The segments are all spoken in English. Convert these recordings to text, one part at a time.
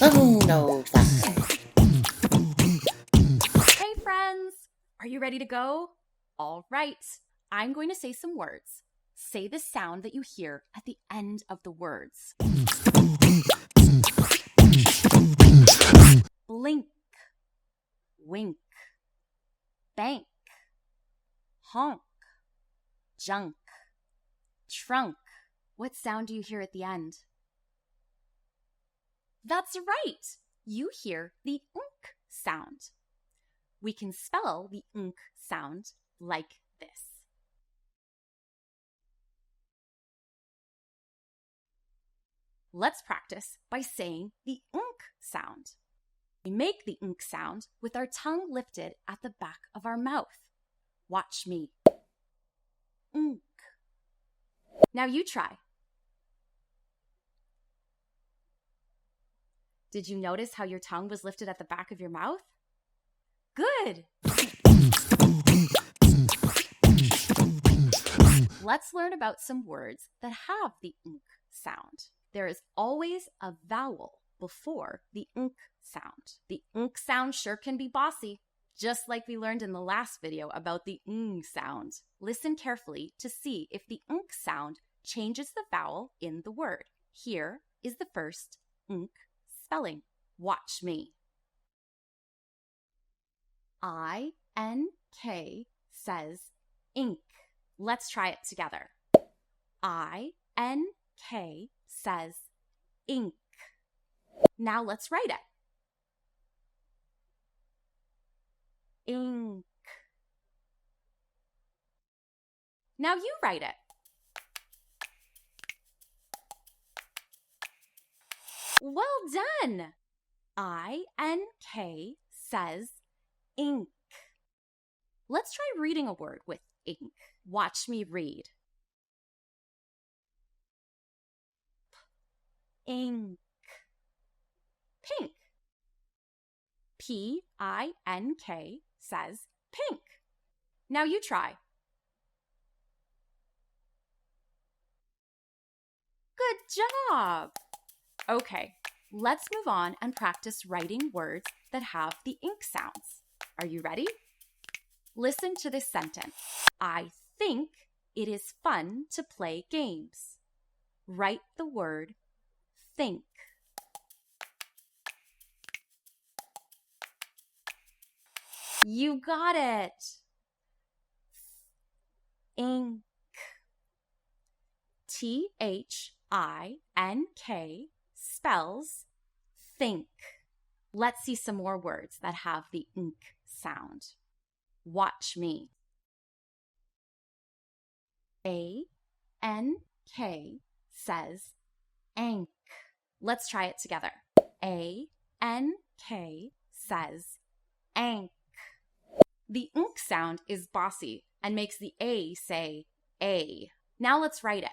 No, fun. Hey friends, are you ready to go? All right, I'm going to say some words. Say the sound that you hear at the end of the words. Blink, wink, bank, honk, junk, trunk. What sound do you hear at the end? That's right. You hear the unk sound. We can spell the unk sound like this. Let's practice by saying the unk sound. We make the unk sound with our tongue lifted at the back of our mouth. Watch me. Unk. Now you try. Did you notice how your tongue was lifted at the back of your mouth? Good! Let's learn about some words that have the unk sound. There is always a vowel before the unk sound. The unk sound sure can be bossy, just like we learned in the last video about the ng sound. Listen carefully to see if the unk sound changes the vowel in the word. Here is the first unk spelling. Watch me. I-N-K says ink. Let's try it together. I-N-K says ink. Now let's write it. Ink. Now you write it. Well done! I-N-K says ink. Let's try reading a word with ink. Watch me read. Ink. Pink. P-I-N-K says pink. Now you try. Good job! Okay, let's move on and practice writing words that have the ink sounds. Are you ready? Listen to this sentence. I think it is fun to play games. Write the word think. You got it. Ink. T-H-I-N-K spells think. Let's see some more words that have the ink sound. Watch me. A-N-K says ank. Let's try it together. A-N-K says ank. The unk sound is bossy and makes the A say A. Now let's write it.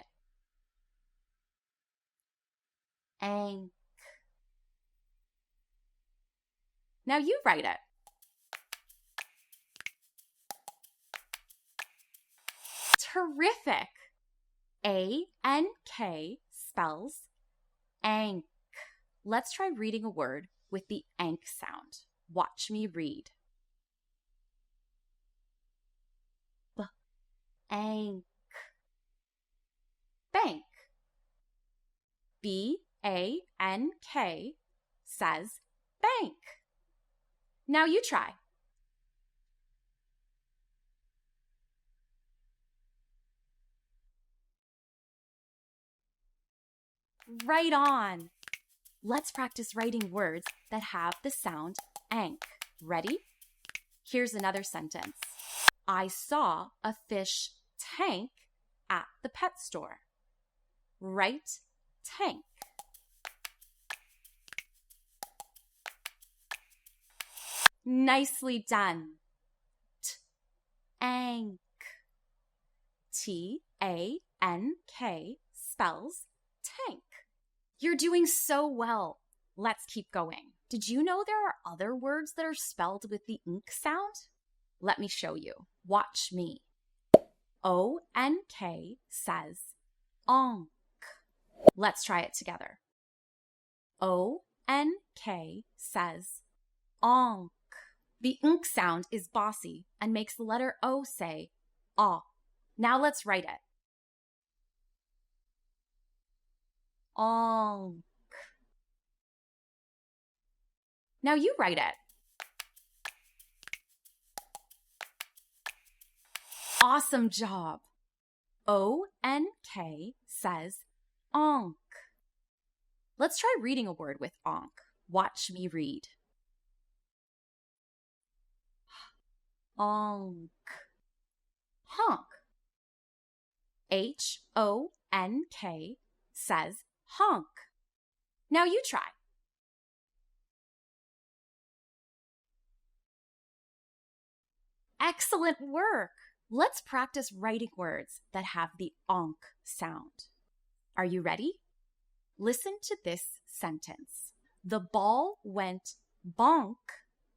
Ank. Now you write it. Terrific! A-N-K spells ank. Let's try reading a word with the ank sound. Watch me read. Bank. Bank. B-A-N-K says bank. Now you try. Right on. Let's practice writing words that have the sound ank. Ready? Here's another sentence. I saw a fish tank at the pet store. Write tank. Nicely done. Tank. T-A-N-K spells tank. You're doing so well. Let's keep going. Did you know there are other words that are spelled with the ink sound? Let me show you. Watch me. O-N-K says onk. Let's try it together. U-N-K says onk. The nk sound is bossy and makes the letter O say aw. Now let's write it. Onk. Now you write it. Awesome job. O-N-K says onk. Let's try reading a word with onk. Watch me read. Onk. Honk. H-O-N-K says honk. Now you try. Excellent work. Let's practice writing words that have the onk sound. Are you ready? Listen to this sentence. The ball went bonk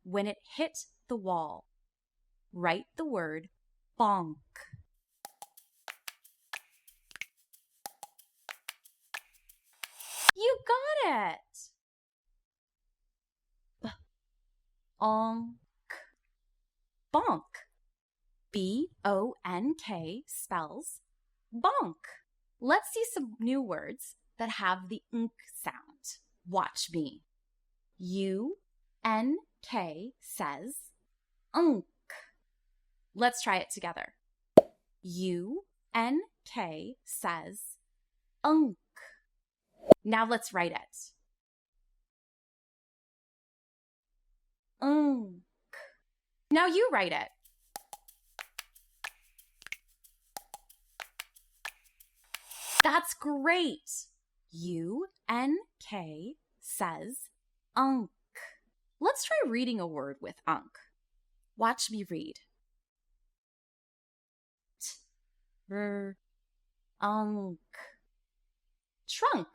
when it hit the wall. Write the word bonk. You got it! B-onk. Bonk. B-O-N-K spells bonk. Let's see some new words that have the nk sound. Watch me. U-N-K says unk. Let's try it together. U-N-K says unk. Now let's write it. Unk. Now you write it. That's great. U-N-K says unk. Let's try reading a word with unk. Watch me read. Unk. Trunk.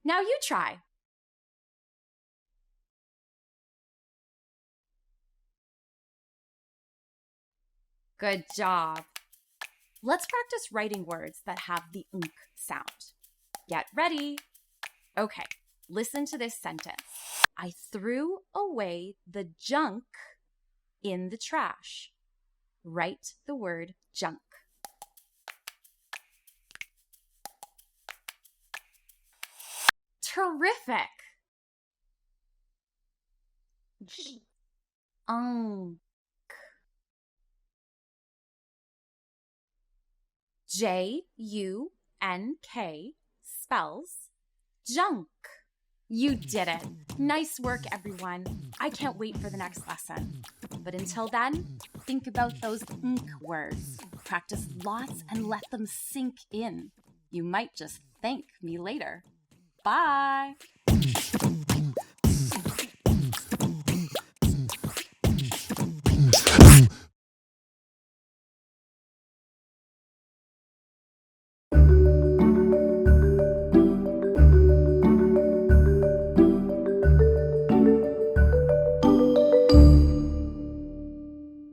Now you try. Good job. Let's practice writing words that have the nk sound. Get ready. Okay, listen to this sentence. I threw away the junk in the trash. Write the word junk. Terrific. J-U-N-K spells junk. You did it. Nice work, everyone. I can't wait for the next lesson. But until then, think about those nk words. Practice lots and let them sink in. You might just thank me later. Bye.